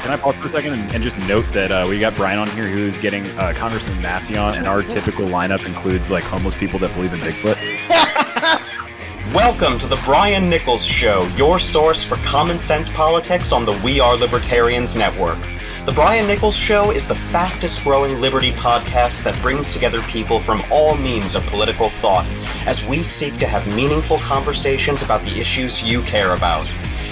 Can I pause for a second and just note that we got Brian on here who's getting Congressman Massey on, and our typical lineup includes like homeless people that believe in Bigfoot. Welcome to the Brian Nichols Show, your source for common sense politics on the We Are Libertarians network. The Brian Nichols Show is the fastest growing liberty podcast that brings together people from all means of political thought as we seek to have meaningful conversations about the issues you care about.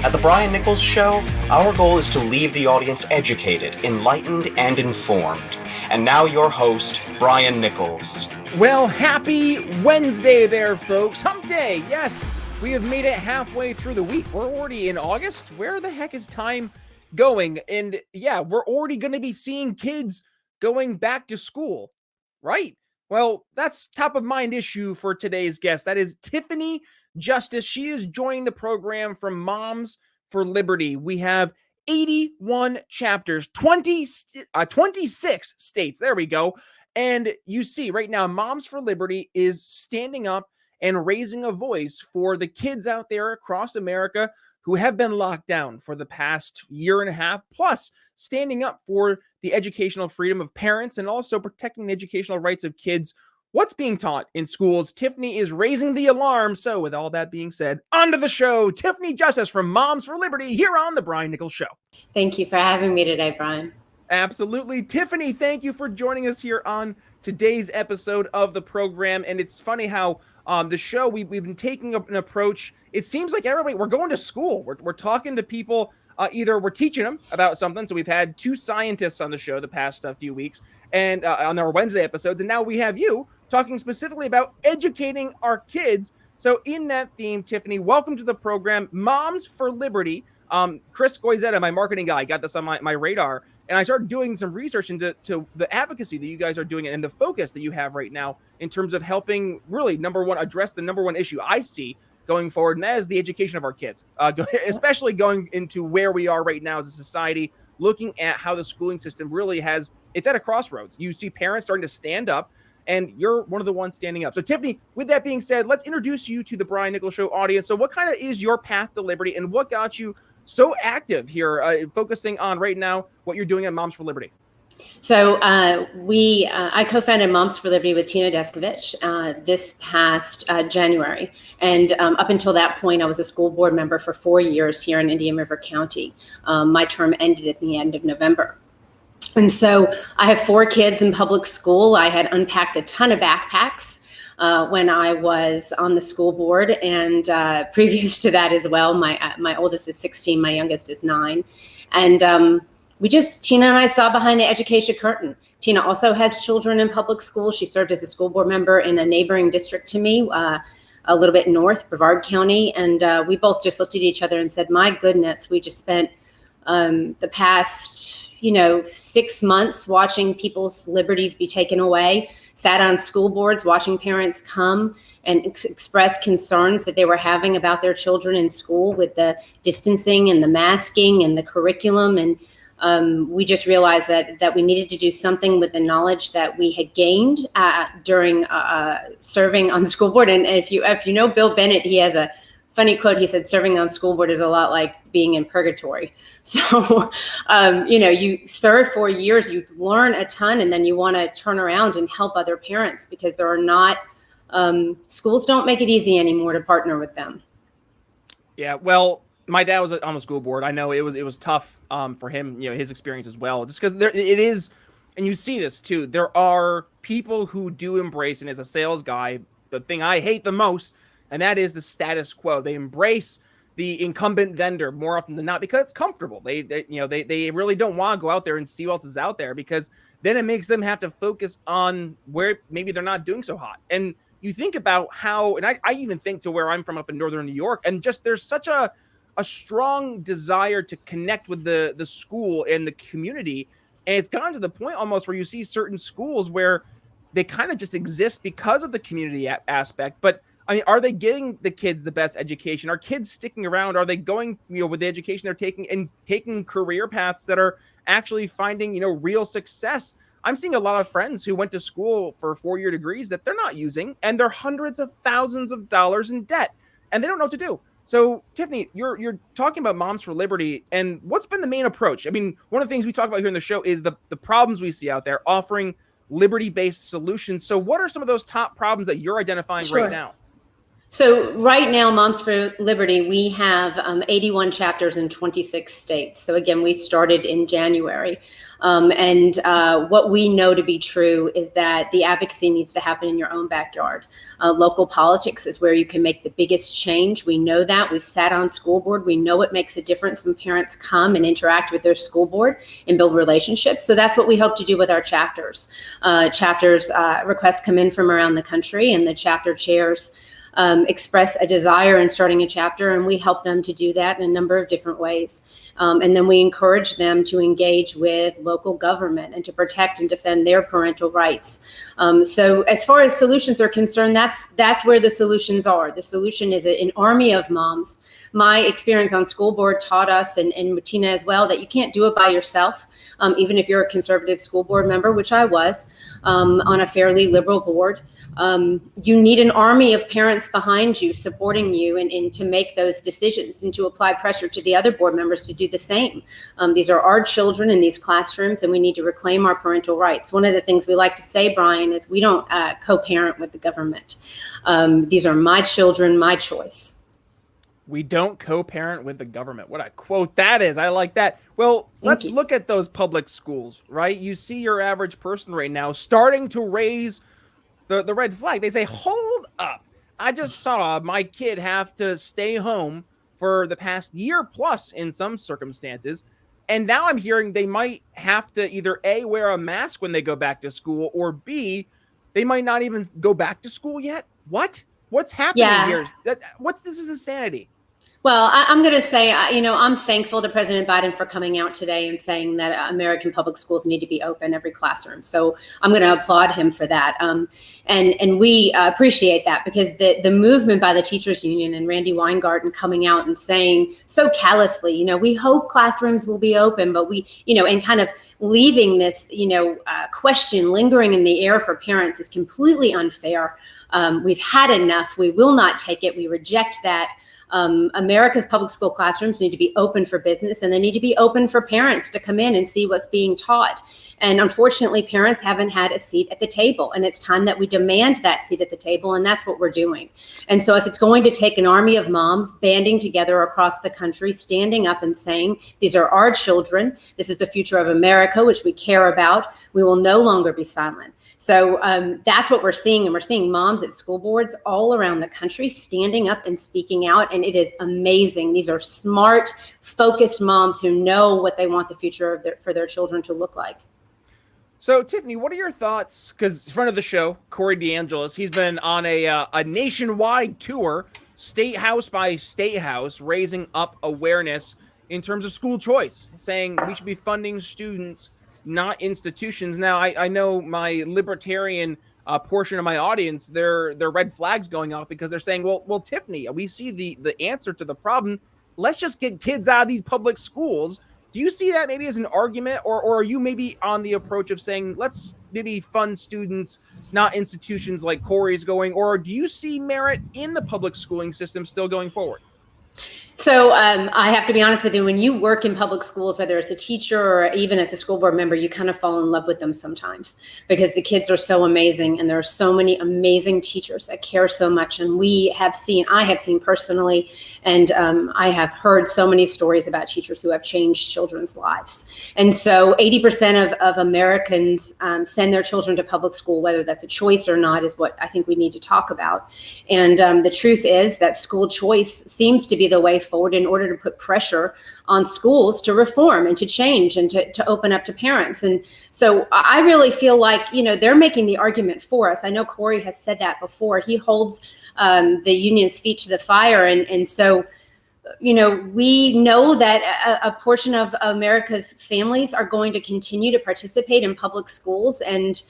At the Brian Nichols Show, our goal is to leave the audience educated, enlightened, and informed. And now your host, Brian Nichols. Well, happy Wednesday there, folks. Hump day. Yes, we have made it halfway through the week. We're already in August. Where the heck is time going? And yeah, we're already going to be seeing kids going back to school, right? Well, that's top of mind issue for today's guest. That is Tiffany Justice. She is joining the program from Moms for Liberty. We have 81 chapters, 26 states. There we go. And you see right now, Moms for Liberty is standing up and raising a voice for the kids out there across America who have been locked down for the past year and a half, plus standing up for the educational freedom of parents and also protecting the educational rights of kids. What's being taught in schools? Tiffany is raising the alarm. So with all that being said, onto the show, Tiffany Justice from Moms for Liberty here on the Brian Nichols Show. Thank you for having me today, Brian. Absolutely. Tiffany, thank you for joining us here on today's episode of the program. And it's funny how the show, we've been taking an approach. It seems like everybody, we're going to school. We're talking to people, either we're teaching them about something. So we've had two scientists on the show the past few weeks and on our Wednesday episodes. And now we have you talking specifically about educating our kids. So in that theme, Tiffany, welcome to the program, Moms for Liberty. Chris Goizetta, my marketing guy, got this on my radar. And I started doing some research into the advocacy that you guys are doing and the focus that you have right now in terms of helping really, number one, address the number one issue I see going forward, and that is the education of our kids, especially going into where we are right now as a society, looking at how the schooling system really it's at a crossroads. You see parents starting to stand up, and you're one of the ones standing up. So Tiffany, with that being said, let's introduce you to the Brian Nichols Show audience. So what kind of is your path to liberty, and what got you so active here, focusing on right now what you're doing at Moms for Liberty? So I co-founded Moms for Liberty with Tina Deskovich this past January. And up until that point, I was a school board member for 4 years here in Indian River County. My term ended at the end of November. And so I have 4 kids in public school. I had unpacked a ton of backpacks when I was on the school board, and previous to that as well. My oldest is 16, my youngest is 9. And Tina and I saw behind the education curtain. Tina also has children in public school. She served as a school board member in a neighboring district to me, a little bit north, Brevard County. And we both just looked at each other and said, my goodness, we just spent the past 6 months watching people's liberties be taken away, sat on school boards, watching parents come and express concerns that they were having about their children in school with the distancing and the masking and the curriculum. And we just realized that we needed to do something with the knowledge that we had gained during serving on the school board. And if you know Bill Bennett, he has a funny quote. He said, serving on school board is a lot like being in purgatory. So, you serve for years, you learn a ton, and then you want to turn around and help other parents because there are not, schools don't make it easy anymore to partner with them. Yeah, well, my dad was on the school board. I know it was tough for him, his experience as well, just because it is, and you see this too. There are people who do embrace, and as a sales guy, the thing I hate the most, and that is the status quo. They embrace the incumbent vendor more often than not because it's comfortable. They really don't want to go out there and see what else is out there, because then it makes them have to focus on where maybe they're not doing so hot. And you think about how, and I even think to where I'm from up in northern New York, and just there's such a strong desire to connect with the school and the community. And it's gotten to the point almost where you see certain schools where they kind of just exist because of the community aspect. But I mean, are they getting the kids the best education? Are kids sticking around? Are they going, with the education they're taking and taking career paths that are actually finding, real success? I'm seeing a lot of friends who went to school for 4-year degrees that they're not using, and they're hundreds of thousands of dollars in debt, and they don't know what to do. So, Tiffany, you're talking about Moms for Liberty, and what's been the main approach? I mean, one of the things we talk about here in the show is the problems we see out there, offering liberty-based solutions. So, what are some of those top problems that you're identifying right now? So right now, Moms for Liberty, we have 81 chapters in 26 states. So again, we started in January. And what we know to be true is that the advocacy needs to happen in your own backyard. Local politics is where you can make the biggest change. We know that. We've sat on school board. We know it makes a difference when parents come and interact with their school board and build relationships. So that's what we hope to do with our chapters. Requests come in from around the country, and the chapter chairs express a desire in starting a chapter, and we help them to do that in a number of different ways. And then we encourage them to engage with local government and to protect and defend their parental rights. So as far as solutions are concerned, that's where the solutions are. The solution is an army of moms. My experience on school board taught us, and Tina as well, that you can't do it by yourself, even if you're a conservative school board member, which I was, on a fairly liberal board. You need an army of parents behind you, supporting you, and to make those decisions and to apply pressure to the other board members to do the same. These are our children in these classrooms, and we need to reclaim our parental rights. One of the things we like to say, Brian, is we don't co-parent with the government. These are my children, my choice. We don't co-parent with the government. What a quote that is. I like that. Well, let's look at those public schools, right? You see your average person right now starting to raise the red flag. They say, hold up. I just saw my kid have to stay home for the past year plus in some circumstances. And now I'm hearing they might have to either A, wear a mask when they go back to school, or B, they might not even go back to school yet. What's happening here? This is insanity. Well, I'm going to say, I'm thankful to President Biden for coming out today and saying that American public schools need to be open, every classroom. So I'm going to applaud him for that. And we appreciate that, because the movement by the teachers union and Randy Weingarten coming out and saying so callously, we hope classrooms will be open, but and kind of leaving this, question lingering in the air for parents is completely unfair. We've had enough. We will not take it. We reject that. America's public school classrooms need to be open for business, and they need to be open for parents to come in and see what's being taught. And unfortunately, parents haven't had a seat at the table, and it's time that we demand that seat at the table, and that's what we're doing. And so if it's going to take an army of moms banding together across the country, standing up and saying, these are our children, this is the future of America, which we care about, we will no longer be silent. So that's what we're seeing. And we're seeing moms at school boards all around the country standing up and speaking out. And it is amazing. These are smart, focused moms who know what they want the future for their children to look like. So, Tiffany, what are your thoughts? Because friend of the show, Corey DeAngelis, he's been on a nationwide tour, state house by state house, raising up awareness in terms of school choice, saying we should be funding students, not institutions. Now, I know my libertarian portion of my audience, their red flags going off because they're saying, well, Tiffany, we see the answer to the problem. Let's just get kids out of these public schools. Do you see that maybe as an argument, or are you maybe on the approach of saying, let's maybe fund students, not institutions like Corey's going, or do you see merit in the public schooling system still going forward? So I have to be honest with you, when you work in public schools, whether it's a teacher or even as a school board member, you kind of fall in love with them sometimes because the kids are so amazing, and there are so many amazing teachers that care so much. And I have seen personally, and I have heard so many stories about teachers who have changed children's lives. And so 80% of Americans send their children to public school, whether that's a choice or not, is what I think we need to talk about. And the truth is that school choice seems to be the way forward in order to put pressure on schools to reform and to change and to open up to parents. And so I really feel like, they're making the argument for us. I know Corey has said that before. He holds the union's feet to the fire. And so, we know that a portion of America's families are going to continue to participate in public schools. And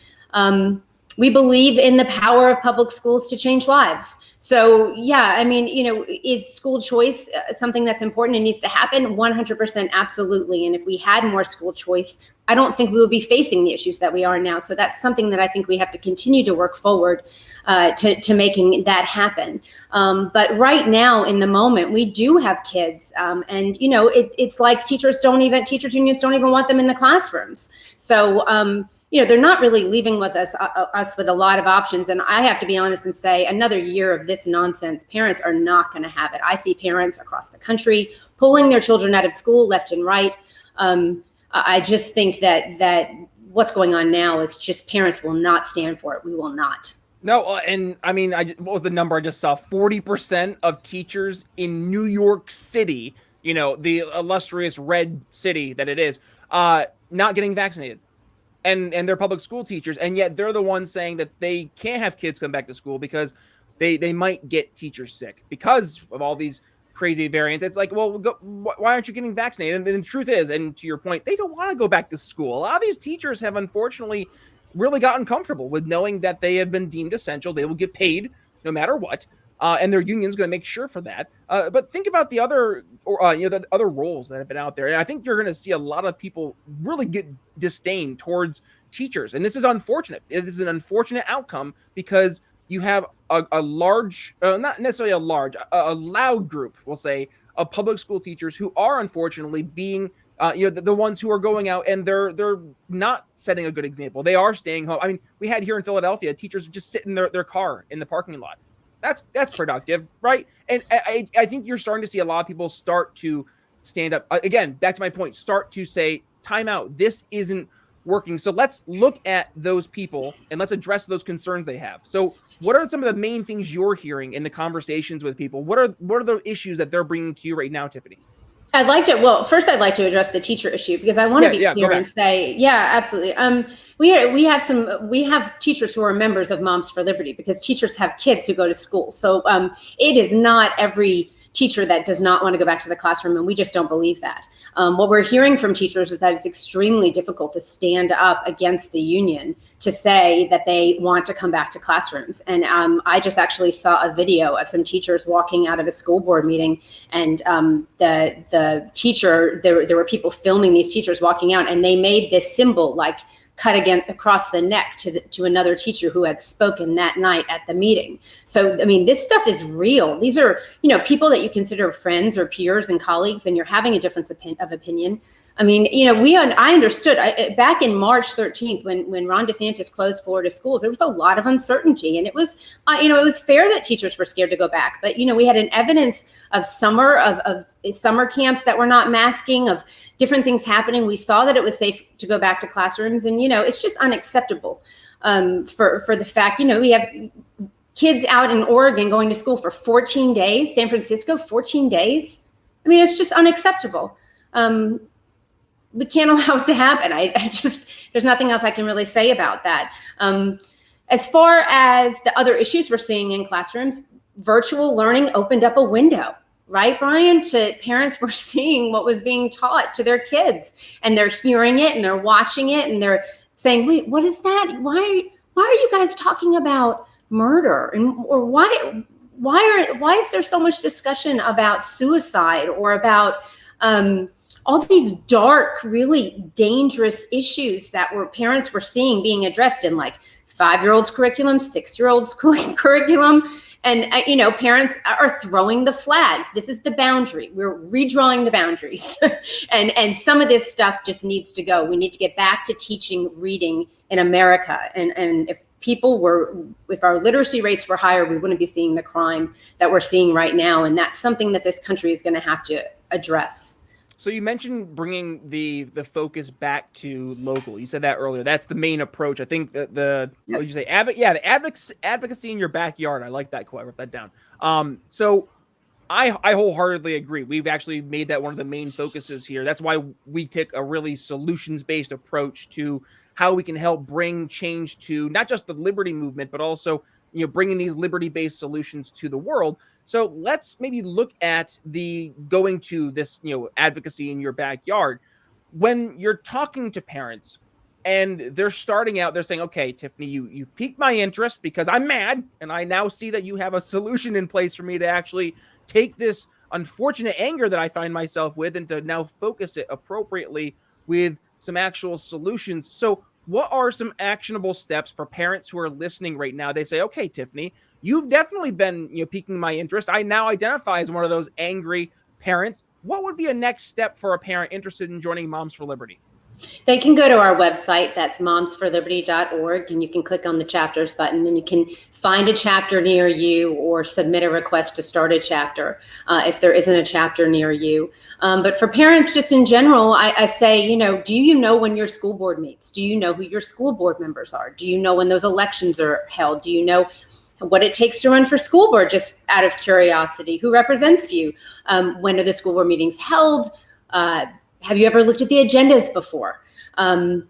we believe in the power of public schools to change lives. So, is school choice something that's important and needs to happen? 100%, absolutely. And if we had more school choice, I don't think we will be facing the issues that we are now. So that's something that I think we have to continue to work forward to making that happen. But right now, in the moment, we do have kids, and it's like teachers unions don't even want them in the classrooms. So they're not really leaving with us with a lot of options. And I have to be honest and say, another year of this nonsense, parents are not going to have it. I see parents across the country pulling their children out of school left and right. I just think that what's going on now is just parents will not stand for it. We will not. No, and I mean, what was the number I just saw? 40% of teachers in New York City, the illustrious red city that it is, not getting vaccinated. And they're public school teachers, and yet they're the ones saying that they can't have kids come back to school because they might get teachers sick because of all these crazy variants. It's like, well, why aren't you getting vaccinated? And the truth is, and to your point, they don't want to go back to school. A lot of these teachers have unfortunately really gotten comfortable with knowing that they have been deemed essential. They will get paid no matter what. And their union's going to make sure for that. But think about the other, the other roles that have been out there. And I think you're going to see a lot of people really get disdain towards teachers. And this is unfortunate. It is an unfortunate outcome because you have a large, not necessarily a large, a loud group, we'll say, of public school teachers who are unfortunately being, the ones who are going out and they're not setting a good example. They are staying home. I mean, we had here in Philadelphia, teachers just sit in their car in the parking lot. That's productive, right? And I think you're starting to see a lot of people start to stand up. Again, back to my point, start to say, time out, this isn't working. So let's look at those people and let's address those concerns they have. So what are some of the main things you're hearing in the conversations with people? What are the issues that they're bringing to you right now, Tiffany? First I'd like to address the teacher issue because I want to be clear and say, yeah, absolutely. We have teachers who are members of Moms for Liberty because teachers have kids who go to school. So it is not every teacher that does not want to go back to the classroom, and we just don't believe that. What we're hearing from teachers is that it's extremely difficult to stand up against the union to say that they want to come back to classrooms. And I just actually saw a video of some teachers walking out of a school board meeting, and the teacher, there were people filming these teachers walking out, and they made this symbol like cut again across the neck to another teacher who had spoken that night at the meeting. So, I mean, this stuff is real. These are, people that you consider friends or peers and colleagues, and you're having a difference of opinion. I mean, I understood back in March 13th when Ron DeSantis closed Florida schools, there was a lot of uncertainty, and it was, it was fair that teachers were scared to go back. But, we had an evidence of summer camps that were not masking, of different things happening. We saw that it was safe to go back to classrooms, and, it's just unacceptable for the fact, we have kids out in Oregon going to school for 14 days, San Francisco, 14 days. I mean, it's just unacceptable. We can't allow it to happen. There's nothing else I can really say about that. As far as the other issues we're seeing in classrooms, virtual learning opened up a window, right, Brian? To parents were seeing what was being taught to their kids, and they're hearing it and they're watching it and they're saying, wait, what is that? Why are you guys talking about murder? Or why is there so much discussion about suicide or about, all these dark, really dangerous issues that parents were seeing being addressed in like 5-year-olds curriculum, 6-year-olds curriculum. And, parents are throwing the flag. This is the boundary. We're redrawing the boundaries. and some of this stuff just needs to go. We need to get back to teaching reading in America. And if our literacy rates were higher, we wouldn't be seeing the crime that we're seeing right now. And that's something that this country is going to have to address. So you mentioned bringing the focus back to local. You said that earlier. That's the main approach. I think what did you say? The advocacy in your backyard. I like that quote. I wrote that down. So I wholeheartedly agree. We've actually made that one of the main focuses here. That's why we take a really solutions-based approach to how we can help bring change to not just the liberty movement, but also bringing these liberty-based solutions to the world. So let's maybe look at going to this, advocacy in your backyard. When you're talking to parents and they're starting out, they're saying, okay, Tiffany, you've piqued my interest because I'm mad. And I now see that you have a solution in place for me to actually take this unfortunate anger that I find myself with and to now focus it appropriately with some actual solutions. So what are some actionable steps for parents who are listening right now? They say, okay, Tiffany, you've definitely been, piquing my interest. I now identify as one of those angry parents. What would be a next step for a parent interested in joining Moms for Liberty? They can go to our website, that's momsforliberty.org, and you can click on the chapters button and you can find a chapter near you or submit a request to start a chapter if there isn't a chapter near you. But for parents, just in general, I say, do you know when your school board meets? Do you know who your school board members are? Do you know when those elections are held? Do you know what it takes to run for school board, just out of curiosity? Who represents you? When are the school board meetings held? Have you ever looked at the agendas before? The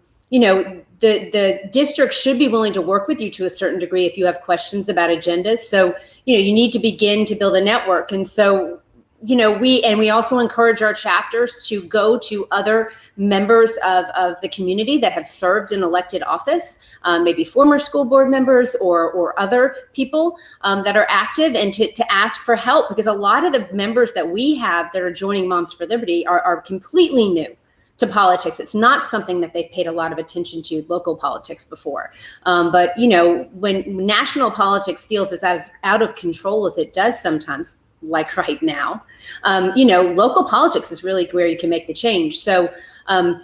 district should be willing to work with you to a certain degree if you have questions about agendas. So, you need to begin to build a network. And so, we also encourage our chapters to go to other members of the community that have served in elected office, maybe former school board members or other people that are active, and to ask for help, because a lot of the members that we have that are joining Moms for Liberty are completely new to politics. It's not something that they've paid a lot of attention to, local politics, before. But when national politics feels as out of control as it does sometimes, like right now, local politics is really where you can make the change. So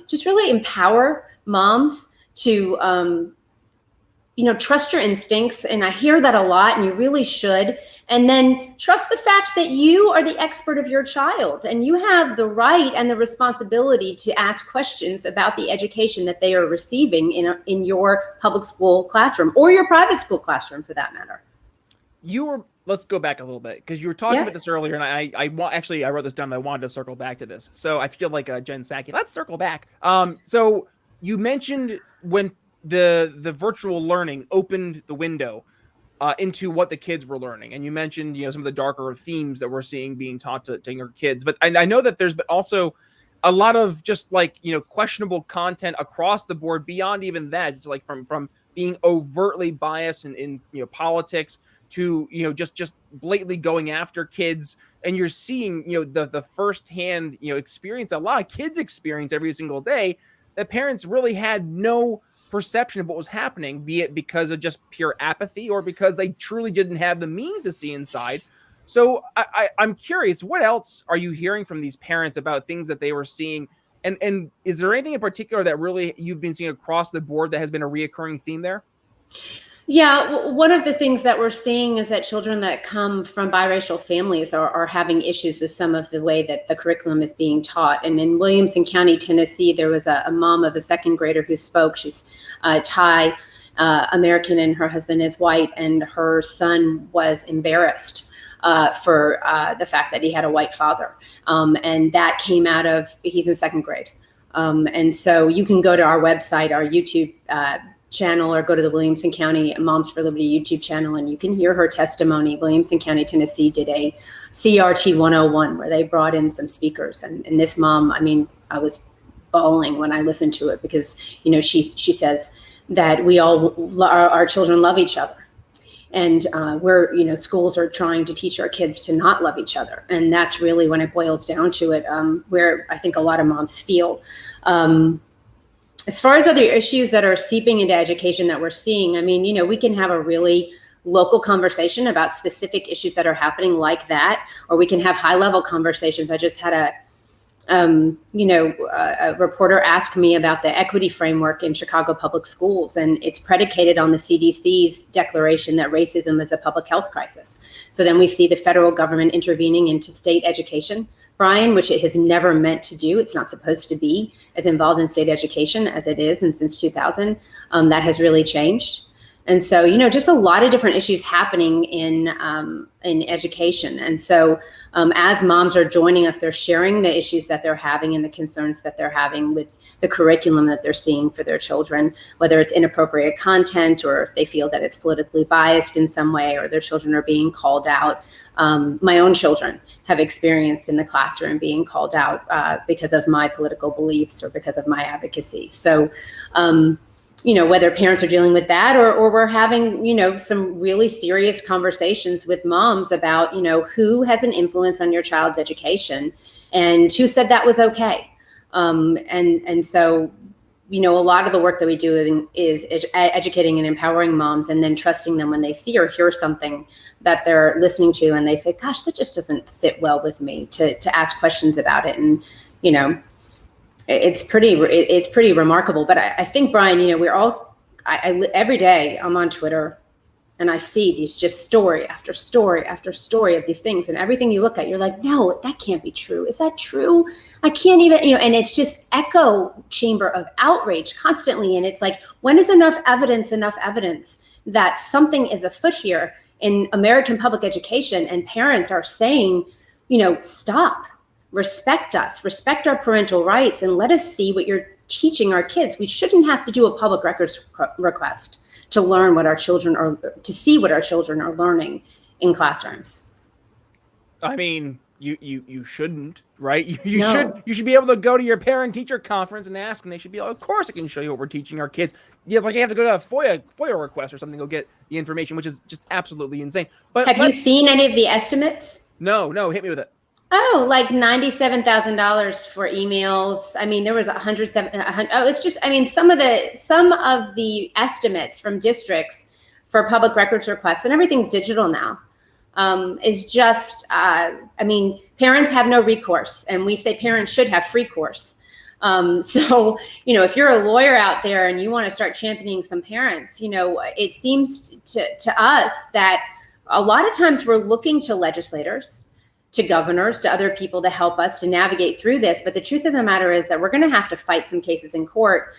just really empower moms to, trust your instincts. And I hear that a lot, and you really should. And then trust the fact that you are the expert of your child, and you have the right and the responsibility to ask questions about the education that they are receiving in your public school classroom, or your private school classroom for that matter. Let's go back a little bit, because you were talking about this earlier, and I wrote this down, but I wanted to circle back to this. So I feel like Jen Psaki. Let's circle back. So you mentioned when the virtual learning opened the window into what the kids were learning, and you mentioned some of the darker themes that we're seeing being taught to younger kids. But I know that there's been also a lot of just questionable content across the board beyond even that. It's like from being overtly biased in politics to just blatantly going after kids. And you're seeing the firsthand experience a lot of kids experience every single day, that parents really had no perception of what was happening, be it because of just pure apathy or because they truly didn't have the means to see inside. So I'm curious, what else are you hearing from these parents about things that they were seeing? And is there anything in particular that really you've been seeing across the board that has been a reoccurring theme there? Yeah, one of the things that we're seeing is that children that come from biracial families are having issues with some of the way that the curriculum is being taught. And in Williamson County, Tennessee, there was a mom of a second grader who spoke. She's Thai American, and her husband is white, and her son was embarrassed for the fact that he had a white father. And that came out of, he's in second grade. And so you can go to our website, our YouTube channel, or go to the Williamson County Moms for Liberty YouTube channel, and you can hear her testimony. Williamson County, Tennessee did a CRT 101 where they brought in some speakers. And this mom, I was bawling when I listened to it, because, she says that our children love each other. And schools are trying to teach our kids to not love each other. And that's really, when it boils down to it, where I think a lot of moms feel. As far as other issues that are seeping into education that we're seeing, we can have a really local conversation about specific issues that are happening like that, or we can have high level conversations. I just had a reporter asked me about the equity framework in Chicago public schools, and it's predicated on the CDC's declaration that racism is a public health crisis. So then we see the federal government intervening into state education, Brian, which it has never meant to do. It's not supposed to be as involved in state education as it is. And since 2000, that has really changed. And so, just a lot of different issues happening in education. And so as moms are joining us, they're sharing the issues that they're having and the concerns that they're having with the curriculum that they're seeing for their children, whether it's inappropriate content, or if they feel that it's politically biased in some way, or their children are being called out. My own children have experienced in the classroom being called out because of my political beliefs or because of my advocacy. So, whether parents are dealing with that, or we're having, some really serious conversations with moms about, who has an influence on your child's education and who said that was okay. And so a lot of the work that we do is educating and empowering moms, and then trusting them when they see or hear something that they're listening to and they say, gosh, that just doesn't sit well with me, to ask questions about it. And, it's pretty remarkable. But I think, Brian, we're all, every day I'm on Twitter and I see these just story after story after story of these things, and everything you look at, you're like, no, that can't be true. Is that true? I can't even, and it's just echo chamber of outrage constantly. And it's like, when is enough evidence that something is afoot here in American public education, and parents are saying, stop, respect us, respect our parental rights, and let us see what you're teaching our kids. We shouldn't have to do a public records request to learn what our children are, to see what our children are learning in classrooms. I mean, you shouldn't, right? You should be able to go to your parent teacher conference and ask, and they should be like, of course I can show you what we're teaching our kids. You have to go to a FOIA request or something to go get the information, which is just absolutely insane. But have you seen any of the estimates? No, hit me with it. Oh, like $97,000 for emails. I mean, there was 107. Oh, it's just, I mean, some of the estimates from districts for public records requests, and everything's digital now, is just, I mean, parents have no recourse, and we say parents should have free course. So, if you're a lawyer out there and you want to start championing some parents, it seems to us that a lot of times we're looking to legislators, to governors, to other people to help us to navigate through this. But the truth of the matter is that we're going to have to fight some cases in court.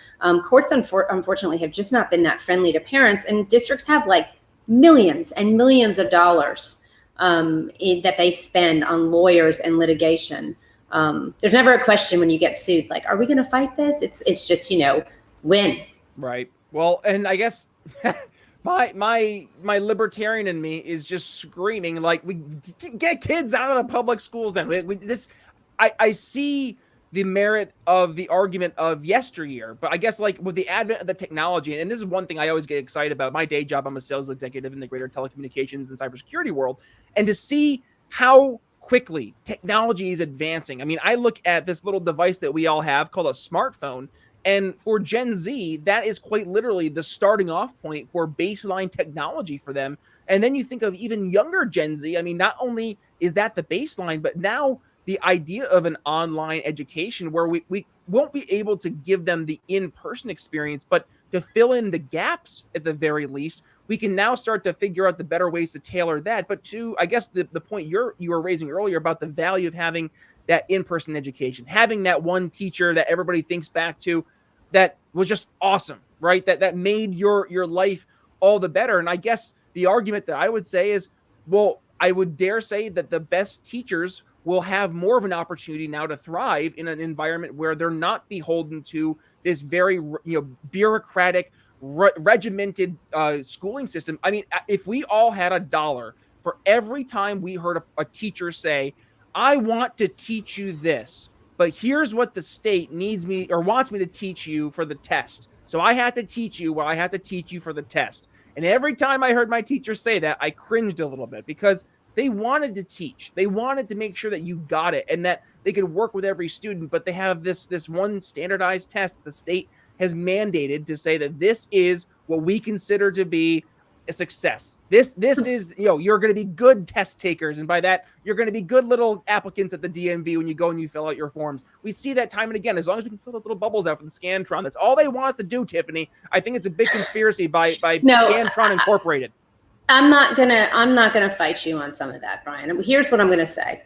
Courts, unfortunately, have just not been that friendly to parents, and districts have like millions and millions of dollars that they spend on lawyers and litigation. There's never a question when you get sued, like, are we going to fight this? It's just, win. Right. Well, and I guess my libertarian in me is just screaming, like, we get kids out of the public schools. Then I see the merit of the argument of yesteryear, but I guess, like, with the advent of the technology, and this is one thing I always get excited about. My day job, I'm a sales executive in the greater telecommunications and cybersecurity world, and to see how quickly technology is advancing. I mean, I look at this little device that we all have called a smartphone. And for Gen Z, that is quite literally the starting off point for baseline technology for them. And then you think of even younger Gen Z. I mean, not only is that the baseline, but now the idea of an online education where we won't be able to give them the in-person experience, but to fill in the gaps at the very least, we can now start to figure out the better ways to tailor that. But to, I guess, the point you were raising earlier about the value of having that in-person education, having that one teacher that everybody thinks back to that was just awesome, right? That made your life all the better. And I guess the argument that I would say is, well, I would dare say that the best teachers will have more of an opportunity now to thrive in an environment where they're not beholden to this very, bureaucratic, regimented schooling system. I mean, if we all had $1 for every time we heard a teacher say, I want to teach you this, but here's what the state needs me or wants me to teach you for the test. So I have to teach you what I have to teach you for the test. And every time I heard my teacher say that, I cringed a little bit, because they wanted to teach. They wanted to make sure that you got it and that they could work with every student. But they have this one standardized test the state has mandated to say that this is what we consider to be a success. This is, you're going to be good test takers. And by that, you're going to be good little applicants at the DMV when you go and you fill out your forms. We see that time and again, as long as we can fill the little bubbles out for the Scantron. That's all they want us to do, Tiffany. I think it's a big conspiracy by Scantron Incorporated. I'm not gonna fight you on some of that, Brian. Here's what I'm gonna say.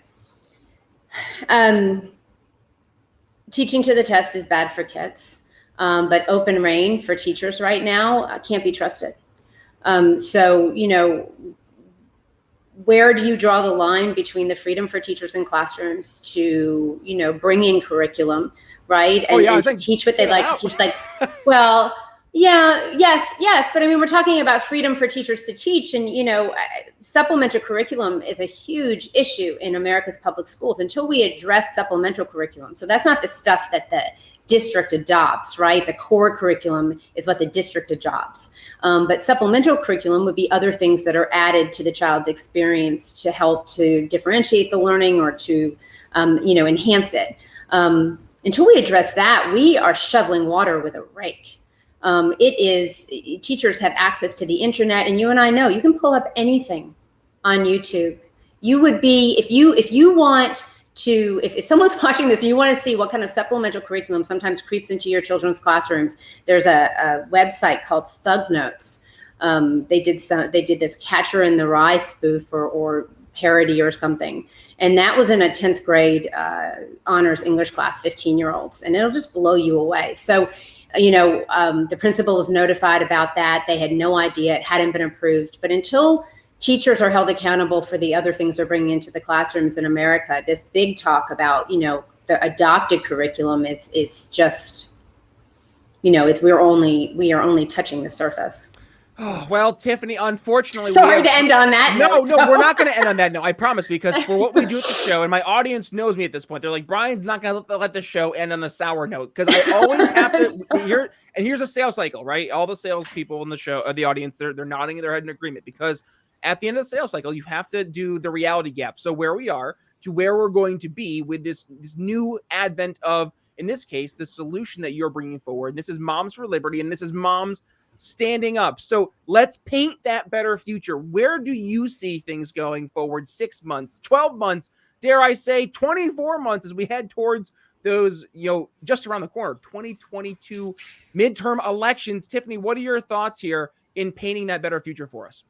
Teaching to the test is bad for kids, but open reign for teachers right now can't be trusted. So, where do you draw the line between the freedom for teachers in classrooms to, bring in curriculum, right? And to teach what they like to teach? Like, well, yeah, yes. But I mean, we're talking about freedom for teachers to teach, and, supplemental curriculum is a huge issue in America's public schools until we address supplemental curriculum. So that's not the stuff that the district adopts, right? The core curriculum is what the district adopts. But supplemental curriculum would be other things that are added to the child's experience to help to differentiate the learning or to, enhance it. And Until we address that, we are shoveling water with a rake. Teachers have access to the internet, and you and I know you can pull up anything on YouTube. You would be, if someone's watching this and you want to see what kind of supplemental curriculum sometimes creeps into your children's classrooms, there's a website called Thug Notes. They did this Catcher in the Rye spoof or parody or something. And that was in a 10th grade honors English class, 15-year-olds, and it'll just blow you away. So, the principal was notified about that. They had no idea, it hadn't been approved. But until teachers are held accountable for the other things they're bringing into the classrooms in America, this big talk about, the adopted curriculum is just, we are only touching the surface. Oh, well, Tiffany, unfortunately, sorry to end on that note. No, we're not going to end on that note. I promise, because for what we do at the show, and my audience knows me at this point, they're like, Brian's not going to let the show end on a sour note, because I always have to. Here's a sales cycle, right? All the salespeople in the show, the audience, they're nodding their head in agreement, because at the end of the sales cycle, you have to do the reality gap. So where we are to where we're going to be with this new advent of, in this case, the solution that you're bringing forward. This is Moms for Liberty, and this is moms standing up. So let's paint that better future. Where do you see things going forward? 6 months, 12 months, dare I say 24 months, as we head towards those, just around the corner, 2022 midterm elections. Tiffany, what are your thoughts here in painting that better future for us?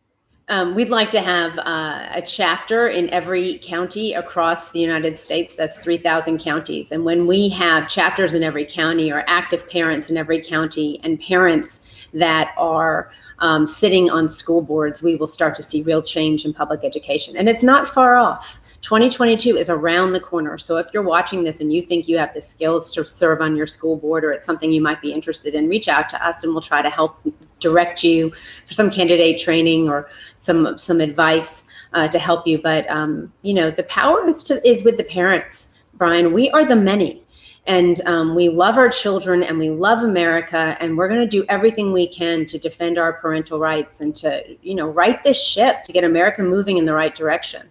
We'd like to have a chapter in every county across the United States. That's 3,000 counties. And when we have chapters in every county, or active parents in every county, and parents that are sitting on school boards, we will start to see real change in public education. And it's not far off. 2022 is around the corner. So if you're watching this and you think you have the skills to serve on your school board, or it's something you might be interested in, reach out to us and we'll try to help direct you for some candidate training or some advice to help you. But the power is with the parents, Brian. We are the many, and we love our children and we love America, and we're going to do everything we can to defend our parental rights and to right this ship to get America moving in the right direction.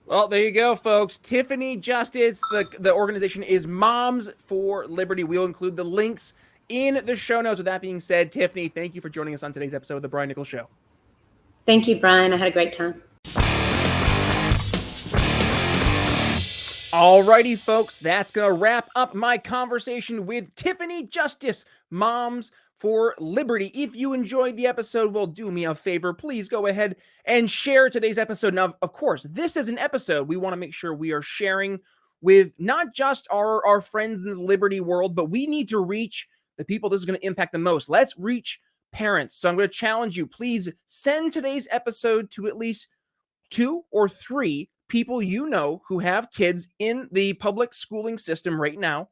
Well, there you go, folks. Tiffany Justice, the organization is Moms for Liberty. We'll include the links in the show notes. With that being said, Tiffany, thank you for joining us on today's episode of The Brian Nichols Show. Thank you, Brian. I had a great time. Alrighty, folks, that's going to wrap up my conversation with Tiffany Justice, Moms for Liberty. If you enjoyed the episode, well, do me a favor. Please go ahead and share today's episode. Now, of course, this is an episode we want to make sure we are sharing with not just our friends in the Liberty world, but we need to reach the people this is going to impact the most. Let's reach parents. So I'm going to challenge you. Please send today's episode to at least 2 or 3 people you know who have kids in the public schooling system right now,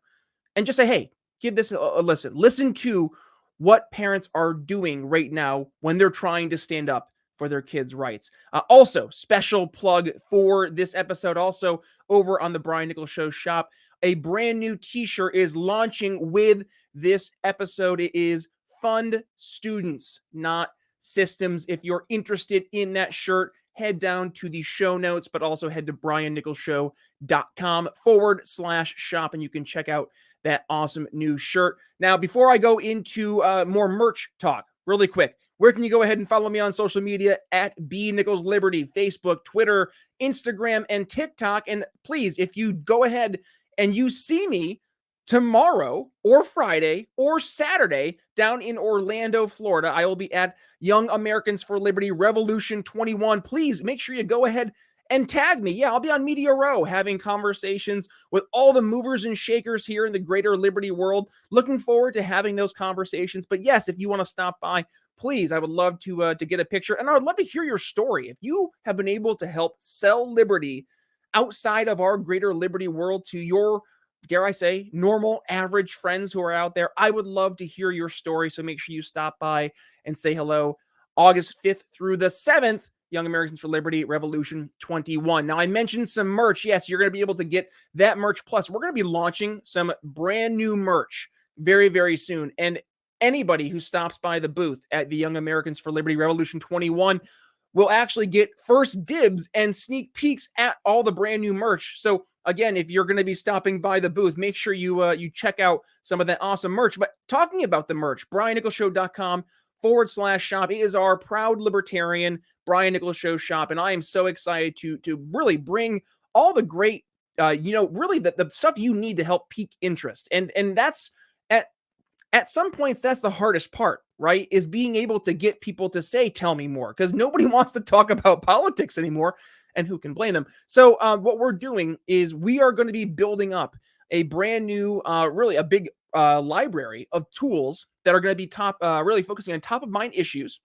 and just say, hey, give this a listen. Listen to what parents are doing right now when they're trying to stand up for their kids' rights. Also, special plug for this episode, also over on the Brian Nichols Show shop, a brand new t-shirt is launching with this episode. It is Fund Students, Not Systems. If you're interested in that shirt, head down to the show notes, but also head to briannicholsshow.com/shop, and you can check out that awesome new shirt. Now, before I go into more merch talk, really quick, where can you go ahead and follow me on social media at @BNicholsLiberty, Facebook, Twitter, Instagram, and TikTok? And please, if you go ahead and you see me tomorrow or Friday or Saturday down in Orlando, Florida, I will be at Young Americans for Liberty Revolution 21. Please make sure you go ahead and tag me. Yeah, I'll be on Media Row having conversations with all the movers and shakers here in the greater Liberty world. Looking forward to having those conversations. But yes, if you want to stop by, please, I would love to get a picture. And I would love to hear your story. If you have been able to help sell liberty outside of our greater Liberty world to your, dare I say, normal, average friends who are out there, I would love to hear your story. So make sure you stop by and say hello. August 5th through the 7th, Young Americans for Liberty Revolution 21. Now, I mentioned some merch. Yes, you're going to be able to get that merch. Plus, we're going to be launching some brand new merch very, very soon. And anybody who stops by the booth at the Young Americans for Liberty Revolution 21 will actually get first dibs and sneak peeks at all the brand new merch. So again, if you're going to be stopping by the booth, make sure you check out some of that awesome merch. But talking about the merch, briannicholsshow.com/shop. It is our proud libertarian Brian Nichols Show shop. And I am so excited to really bring all the great, really the stuff you need to help pique interest. And that's at some points, that's the hardest part, right? Is being able to get people to say, tell me more, because nobody wants to talk about politics anymore. And who can blame them? So what we're doing is we are going to be building up a brand new, really a big library of tools that are going to be really focusing on top of mind issues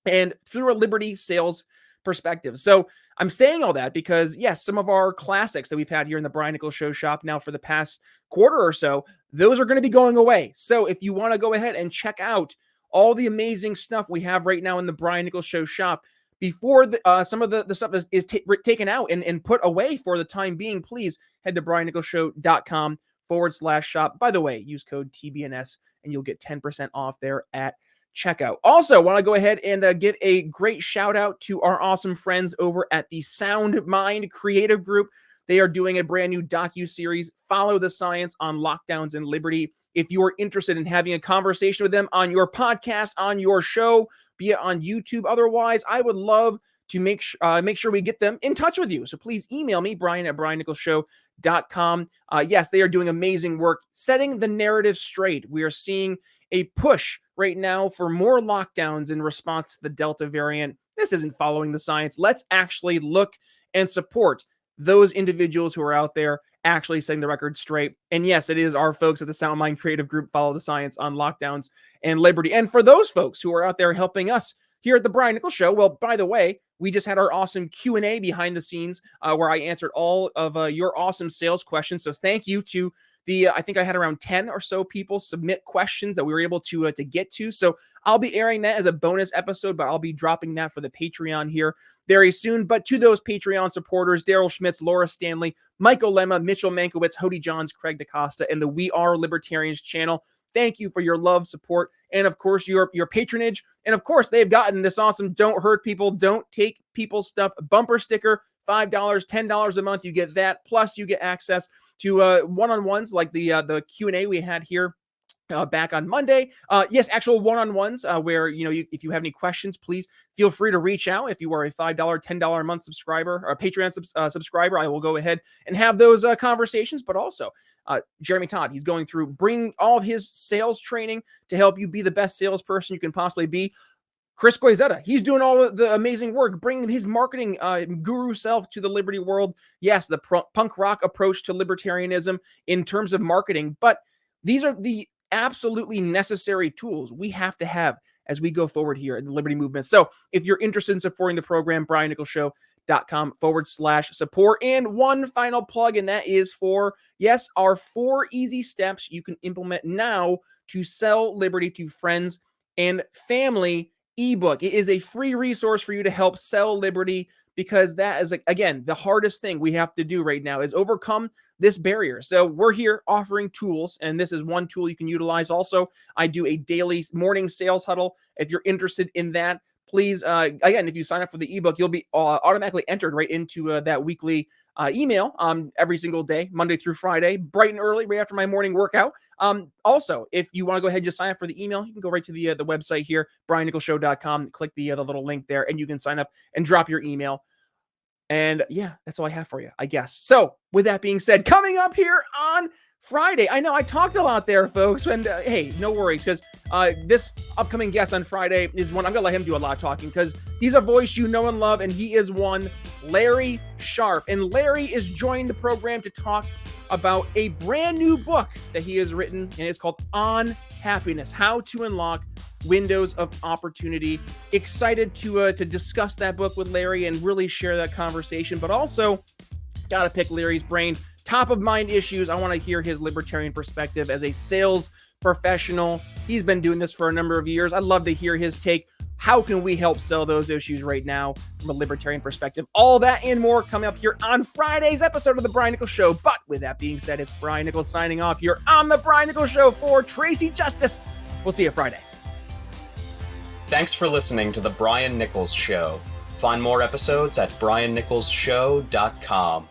and through a Liberty sales perspective. So I'm saying all that because, yes, some of our classics that we've had here in the Brian Nichols Show shop now for the past quarter or so, those are going to be going away. So if you want to go ahead and check out all the amazing stuff we have right now in the Brian Nichols Show shop, before some of the stuff is taken out and put away for the time being, please head to briannicholsshow.com/shop. By the way, use code TBNS and you'll get 10% off there at checkout. Also, want to go ahead and give a great shout out to our awesome friends over at the Sound Mind Creative Group. They are doing a brand new docu-series, Follow the Science on Lockdowns and Liberty. If you are interested in having a conversation with them on your podcast, on your show, be it on YouTube, otherwise, I would love to make sure we get them in touch with you. So please email me, Brian at briannicholsshow.com. Yes, they are doing amazing work setting the narrative straight. We are seeing a push right now for more lockdowns in response to the Delta variant. This isn't following the science. Let's actually look and support those individuals who are out there actually setting the record straight. And yes, it is our folks at the Sound Mind Creative Group, Follow the Science on Lockdowns and Liberty. And for those folks who are out there helping us here at the Brian Nichols Show, well, by the way, we just had our awesome Q&A behind the scenes where I answered all of your awesome sales questions. So thank you to I think I had around 10 or so people submit questions that we were able to get to. So I'll be airing that as a bonus episode, but I'll be dropping that for the Patreon here very soon. But to those Patreon supporters, Daryl Schmitz, Laura Stanley, Michael Lemma, Mitchell Mankiewicz, Hody Johns, Craig DaCosta, and the We Are Libertarians channel, thank you for your love, support, and of course, your patronage. And of course, they've gotten this awesome Don't Hurt People, Don't Take People's Stuff bumper sticker, $5, $10 a month. You get that. Plus, you get access to one-on-ones like the Q&A we had here back on Monday. Yes, actual one-on-ones where, if you have any questions, please feel free to reach out. If you are a $5, $10 a month subscriber or a Patreon subscriber, I will go ahead and have those conversations. But also, Jeremy Todd, he's going through bringing all of his sales training to help you be the best salesperson you can possibly be. Chris Guizetta, he's doing all of the amazing work, bringing his marketing guru self to the Liberty world. Yes, the punk rock approach to libertarianism in terms of marketing, but these are the absolutely necessary tools we have to have as we go forward here in the Liberty movement. So if you're interested in supporting the program, briannicholsshow.com/support. And one final plug, and that is for, yes, our 4 easy steps you can implement now to sell Liberty to friends and family ebook. It is a free resource for you to help sell Liberty, because that is, again, the hardest thing we have to do right now is overcome this barrier. So we're here offering tools, and this is one tool you can utilize. Also, I do a daily morning sales huddle. If you're interested in that, please, again, if you sign up for the ebook, you'll be automatically entered right into that weekly email every single day, Monday through Friday, bright and early, right after my morning workout. Also, if you want to go ahead and just sign up for the email, you can go right to the website here, briannicholsshow.com, click the little link there, and you can sign up and drop your email. And yeah, that's all I have for you, I guess. So with that being said, coming up here on Friday, I know I talked a lot there, folks, and hey, no worries, because this upcoming guest on Friday is one, I'm going to let him do a lot of talking, because he's a voice you know and love, and he is one, Larry Sharp. And Larry is joining the program to talk about a brand new book that he has written, and it's called On Happiness, How to Unlock Windows of Opportunity. Excited to discuss that book with Larry and really share that conversation, but also got to pick Larry's brain. Top of mind issues. I want to hear his libertarian perspective as a sales professional. He's been doing this for a number of years. I'd love to hear his take. How can we help sell those issues right now from a libertarian perspective? All that and more coming up here on Friday's episode of The Brian Nichols Show. But with that being said, it's Brian Nichols signing off here on The Brian Nichols Show for Tracy Justice. We'll see you Friday. Thanks for listening to The Brian Nichols Show. Find more episodes at briannicholsshow.com.